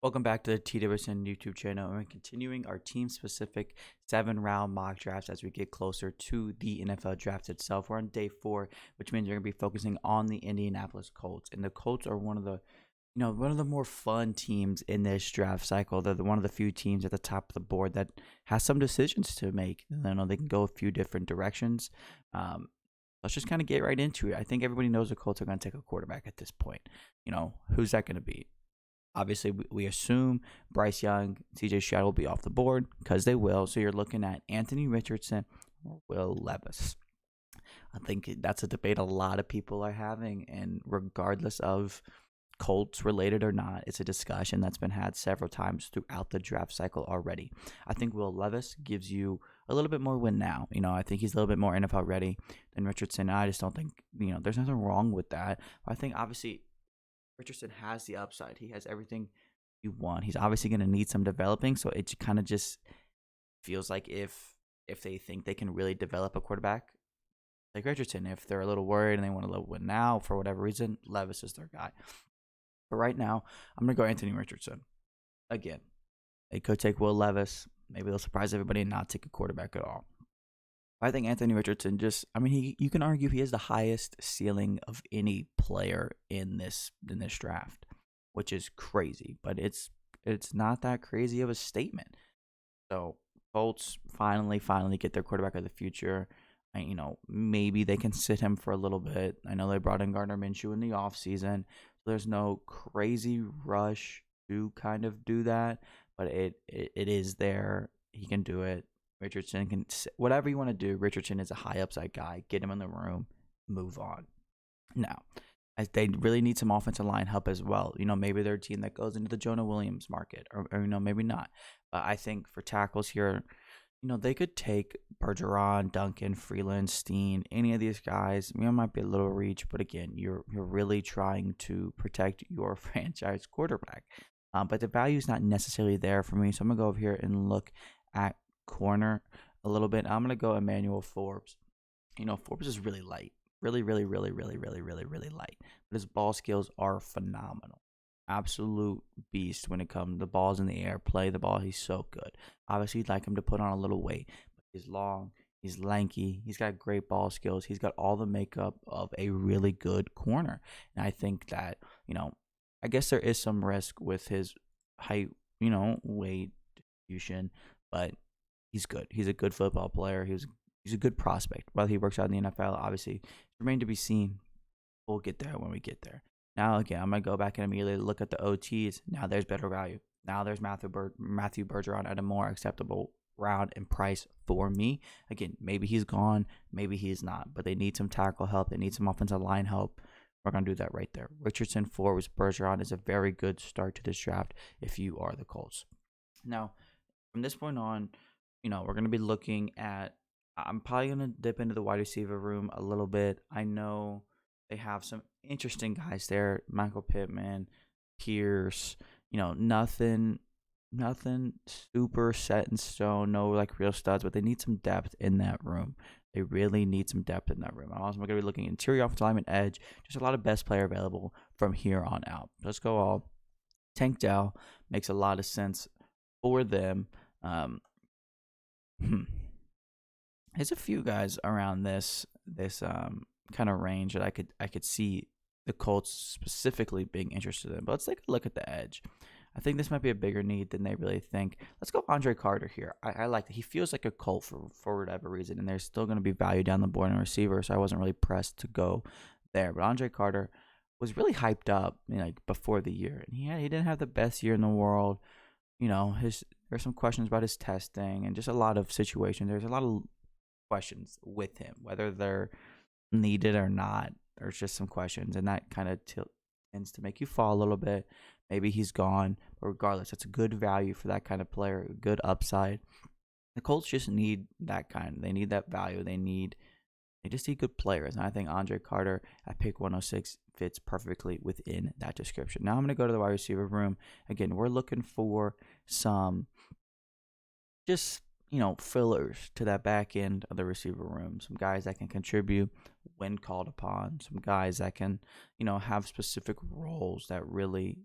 Welcome back to the TWSN YouTube channel. We're continuing our team-specific 7-round mock drafts as we get closer to the NFL draft itself. We're on day 4, which means we're going to be focusing on the Indianapolis Colts. And the Colts are one of the more fun teams in this draft cycle. They're one of the few teams at the top of the board that has some decisions to make. They can go a few different directions. Let's just kind of get right into it. I think everybody knows the Colts are going to take a quarterback at this point. Who's that going to be? Obviously, we assume Bryce Young, CJ Stroud will be off the board because they will. So you're looking at Anthony Richardson or Will Levis. I think that's a debate a lot of people are having, and regardless of Colts related or not, it's a discussion that's been had several times throughout the draft cycle already. I think Will Levis gives you a little bit more win now. I think he's a little bit more NFL ready than Richardson. I just don't think, there's nothing wrong with that. I think obviously Richardson has the upside. He has everything you want. He's obviously going to need some developing, so it kind of just feels like if they think they can really develop a quarterback like Richardson, if they're a little worried and they want to win now for whatever reason, Levis is their guy. But right now, I'm going to go Anthony Richardson. Again, they could take Will Levis. Maybe they'll surprise everybody and not take a quarterback at all. I think Anthony Richardson you can argue he has the highest ceiling of any player in this draft, which is crazy, but it's not that crazy of a statement. So Colts finally get their quarterback of the future. Maybe they can sit him for a little bit. I know they brought in Gardner Minshew in the offseason, so there's no crazy rush to kind of do that, but it is there. He can do it. Richardson can, whatever you want to do. Richardson is a high upside guy. Get him in the room, move on. Now, as they really need some offensive line help as well. Maybe they're a team that goes into the Jonah Williams market, or maybe not. But I think for tackles here, they could take Bergeron, Duncan, Freeland, Steen, any of these guys. It might be a little reach, but again, you're really trying to protect your franchise quarterback. But the value is not necessarily there for me, so I'm gonna go over here and look at corner a little bit. I'm gonna go Emmanuel Forbes. Forbes is really light, really light, but his ball skills are phenomenal. Absolute beast when it comes to the balls in the air, play the ball. He's so good. Obviously, you'd like him to put on a little weight, but he's long, he's lanky, he's got great ball skills. He's got all the makeup of a really good corner, and I think that I guess there is some risk with his height, weight distribution, but he's good. He's a good football player. He's a good prospect. Whether he works out in the NFL, obviously, remains to be seen. We'll get there when we get there. Now, again, I'm going to go back and immediately look at the OTs. Now there's better value. Now there's Matthew Bergeron at a more acceptable round and price for me. Again, maybe he's gone. Maybe he's not. But they need some tackle help. They need some offensive line help. We're going to do that right there. Richardson, Forbes, Bergeron is a very good start to this draft if you are the Colts. Now, from this point on, we're going to be looking at, I'm probably going to dip into the wide receiver room a little bit. I know they have some interesting guys there. Michael Pittman, Pierce, nothing super set in stone, no real studs, but they need some depth in that room. They really need some depth in that room. I'm also going to be looking interior offensive lineman, edge, just a lot of best player available from here on out. Let's go all. Tank Dell makes a lot of sense for them. There's a few guys around this kind of range that I could see the Colts specifically being interested in. But let's take a look at the edge. I think this might be a bigger need than they really think. Let's go Andre Carter here. I like that. He feels like a Colt for whatever reason, and there's still going to be value down the board in receiver, so I wasn't really pressed to go there. But Andre Carter was really hyped up before the year, and he didn't have the best year in the world. There's some questions about his testing and just a lot of situations. There's a lot of questions with him, whether they're needed or not. There's just some questions, and that kind of tends to make you fall a little bit. Maybe he's gone, but regardless, it's a good value for that kind of player, a good upside. The Colts just need that kind. They need that value. They just need good players, and I think Andre Carter at pick 106 fits perfectly within that description. Now I'm going to go to the wide receiver room. Again, we're looking for some just fillers to that back end of the receiver room. Some guys that can contribute when called upon. Some guys that can have specific roles that really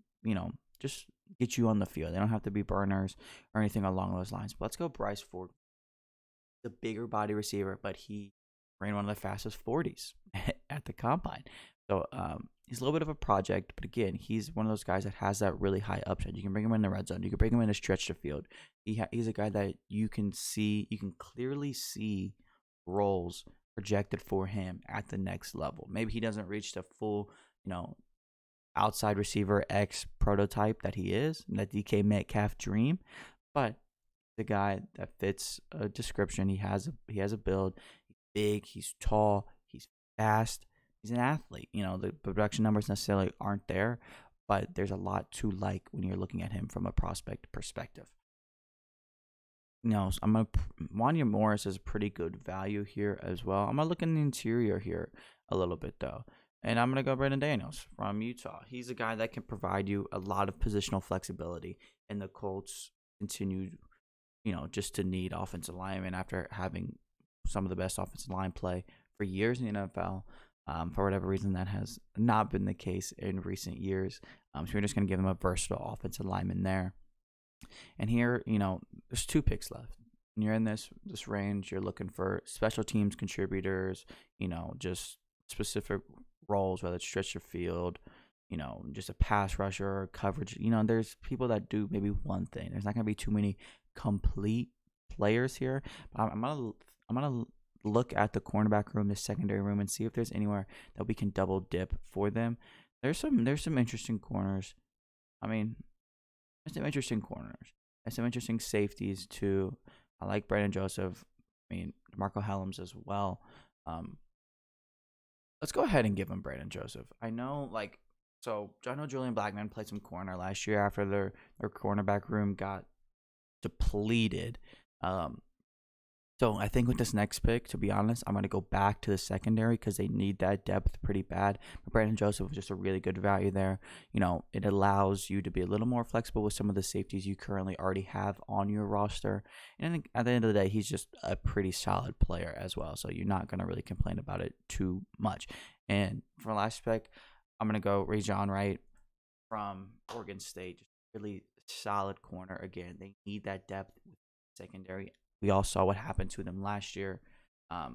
just get you on the field. They don't have to be burners or anything along those lines. But let's go Bryce Ford, the bigger body receiver, but he ran one of the fastest 40s at the combine. So he's a little bit of a project, but again, he's one of those guys that has that really high upside. You can bring him in the red zone. You can bring him in to stretch the field. He's a guy that you can clearly see roles projected for him at the next level. Maybe he doesn't reach the full, outside receiver X prototype that he is, that DK Metcalf dream, but the guy that fits a description. He has a build. He's big. He's tall. He's fast. He's an athlete. The production numbers necessarily aren't there, but there's a lot to like when you're looking at him from a prospect perspective. Wanya Morris is a pretty good value here as well. I'm gonna look in the interior here a little bit though. And I'm going to go Brandon Daniels from Utah. He's a guy that can provide you a lot of positional flexibility. And the Colts continue, just to need offensive linemen after having some of the best offensive line play for years in the NFL. For whatever reason, that has not been the case in recent years. So we're just going to give them a versatile offensive lineman there. And here, there's 2 picks left. When you're in this range, you're looking for special teams contributors, just specific roles, whether it's stretch the field, just a pass rusher or coverage. There's people that do maybe one thing. There's not going to be too many complete players here. But I'm gonna look at the cornerback room, the secondary room, and see if there's anywhere that we can double dip for them. There's some interesting corners. There's some interesting corners. There's some interesting safeties too. I like Brandon Joseph. Marco Helms as well. Let's go ahead and give him Brandon Joseph. I know Julian Blackman played some corner last year after their cornerback room got depleted. So I think with this next pick, to be honest, I'm going to go back to the secondary because they need that depth pretty bad. But Brandon Joseph was just a really good value there. It allows you to be a little more flexible with some of the safeties you currently already have on your roster. And I think at the end of the day, he's just a pretty solid player as well. So you're not going to really complain about it too much. And for the last pick, I'm going to go Rajon Wright from Oregon State. Just really solid corner. Again, they need that depth with secondary. We all saw what happened to them last year. But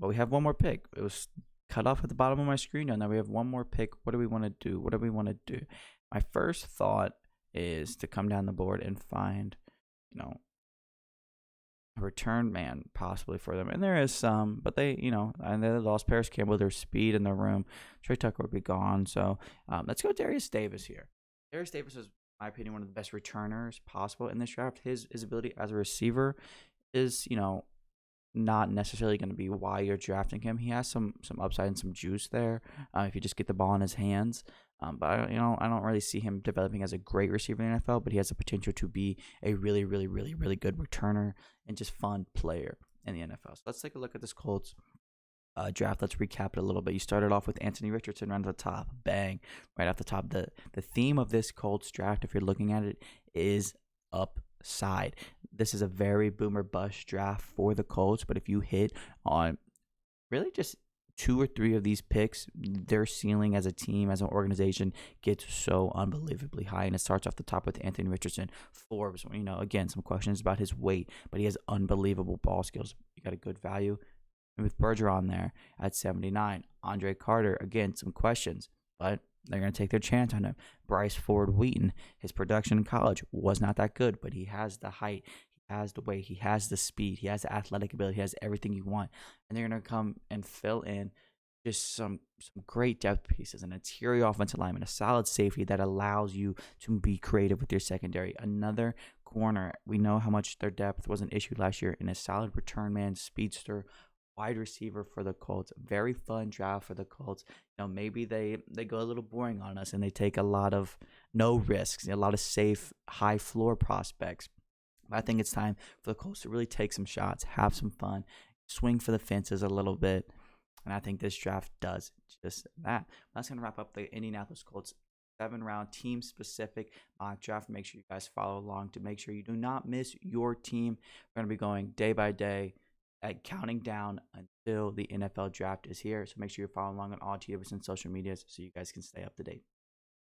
we have one more pick. It was cut off at the bottom of my screen, and now we have one more pick. What do we want to do? My first thought is to come down the board and find, a return man possibly for them. And there is some, but they lost Paris Campbell, their speed in the room. Trey Tucker would be gone. So let's go Darius Davis here. Darius Davis is, my opinion, one of the best returners possible in this draft. His ability as a receiver is, not necessarily going to be why you're drafting him. He has some upside and some juice there if you just get the ball in his hands. But I don't really see him developing as a great receiver in the NFL. But he has the potential to be a really, really, really, really good returner and just fun player in the NFL. So let's take a look at this Colts draft. Let's recap it a little bit. You started off with Anthony Richardson right at the top. Bang. Right off the top. The theme of this Colts draft, if you're looking at it, is upside. This is a very boomer bust draft for the Colts, but if you hit on really just 2 or 3 of these picks, their ceiling as a team, as an organization, gets so unbelievably high. And it starts off the top with Anthony Richardson. Forbes, again, some questions about his weight, but he has unbelievable ball skills. You got a good value. And with Bergeron there at 79. Andre Carter, again, some questions, but they're going to take their chance on him. Bryce Ford Wheaton, his production in college was not that good, but he has the height, he has the weight, he has the speed, he has the athletic ability, he has everything you want. And they're going to come and fill in just some great depth pieces, an interior offensive lineman, a solid safety that allows you to be creative with your secondary. Another corner, we know how much their depth was an issue last year, and a solid return man, speedster, wide receiver for the Colts. Very fun draft for the Colts. Maybe they go a little boring on us and they take a lot of no risks, a lot of safe, high floor prospects. But I think it's time for the Colts to really take some shots, have some fun, swing for the fences a little bit. And I think this draft does just that. That's going to wrap up the Indianapolis Colts 7-round team-specific mock draft. Make sure you guys follow along to make sure you do not miss your team. We're going to be going day by day, counting down until the NFL draft is here. So make sure you're following along on all TWSN social medias so you guys can stay up to date.